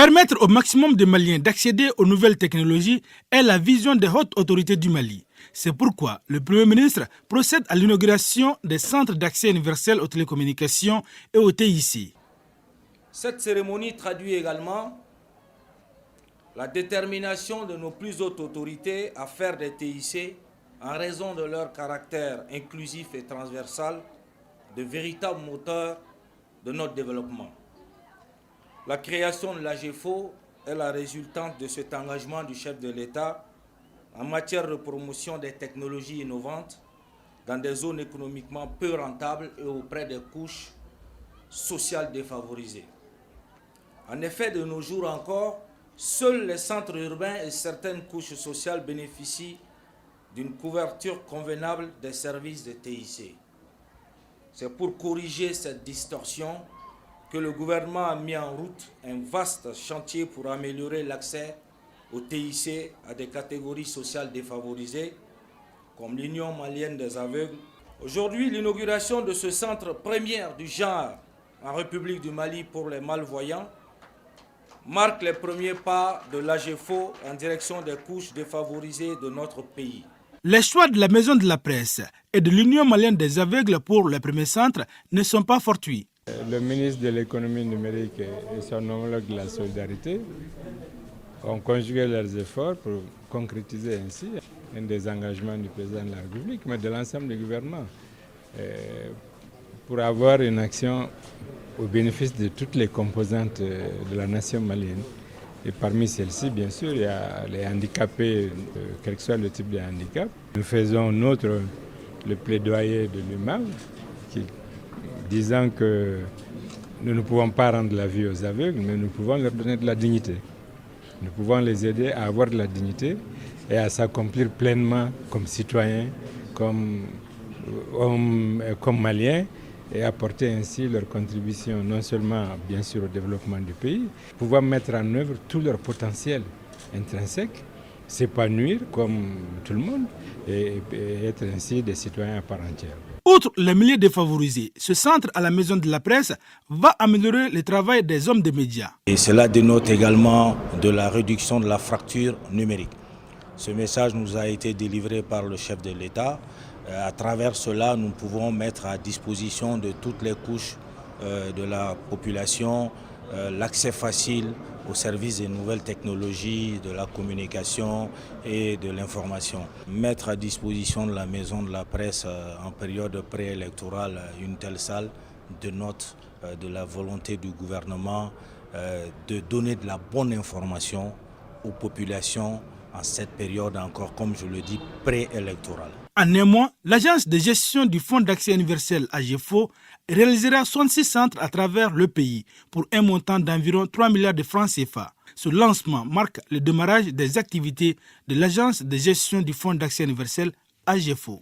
Permettre au maximum de Maliens d'accéder aux nouvelles technologies est la vision des hautes autorités du Mali. C'est pourquoi le Premier ministre procède à l'inauguration des centres d'accès universel aux télécommunications et au TIC. Cette cérémonie traduit également la détermination de nos plus hautes autorités à faire des TIC, en raison de leur caractère inclusif et transversal, de véritables moteurs de notre développement. La création de l'AGEFO est la résultante de cet engagement du chef de l'État en matière de promotion des technologies innovantes dans des zones économiquement peu rentables et auprès des couches sociales défavorisées. En effet, de nos jours encore, seuls les centres urbains et certaines couches sociales bénéficient d'une couverture convenable des services de TIC. C'est pour corriger cette distorsion que le gouvernement a mis en route un vaste chantier pour améliorer l'accès au TIC à des catégories sociales défavorisées, comme l'Union malienne des aveugles. Aujourd'hui, l'inauguration de ce centre premier du genre en République du Mali pour les malvoyants marque les premiers pas de l'AGEFO en direction des couches défavorisées de notre pays. Les choix de la Maison de la Presse et de l'Union malienne des aveugles pour le premier centre ne sont pas fortuits. Le ministre de l'économie numérique et son homologue de la solidarité ont conjugué leurs efforts pour concrétiser ainsi un des engagements du président de la République, mais de l'ensemble du gouvernement, pour avoir une action au bénéfice de toutes les composantes de la nation malienne. Et parmi celles-ci, bien sûr, il y a les handicapés, quel que soit le type de handicap. Nous faisons le plaidoyer de l'UMAV, disant que nous ne pouvons pas rendre la vie aux aveugles, mais nous pouvons leur donner de la dignité. Nous pouvons les aider à avoir de la dignité et à s'accomplir pleinement comme citoyens, comme hommes, comme Maliens, et apporter ainsi leur contribution non seulement bien sûr au développement du pays, pouvoir mettre en œuvre tout leur potentiel intrinsèque, s'épanouir comme tout le monde et être ainsi des citoyens à part entière. Outre les milieux défavorisés, ce centre à la Maison de la Presse va améliorer le travail des hommes des médias. Et cela dénote également de la réduction de la fracture numérique. Ce message nous a été délivré par le chef de l'État. À travers cela, nous pouvons mettre à disposition de toutes les couches de la population l'accès facile aux services des nouvelles technologies, de la communication et de l'information. Mettre à disposition de la Maison de la Presse en période préélectorale une telle salle dénote de la volonté du gouvernement de donner de la bonne information aux populations en cette période encore, comme je le dis, préélectorale. En un mois, l'Agence de gestion du Fonds d'accès universel AGEFO réalisera 66 centres à travers le pays pour un montant d'environ 3 milliards de francs CFA. Ce lancement marque le démarrage des activités de l'Agence de gestion du Fonds d'accès universel AGEFO.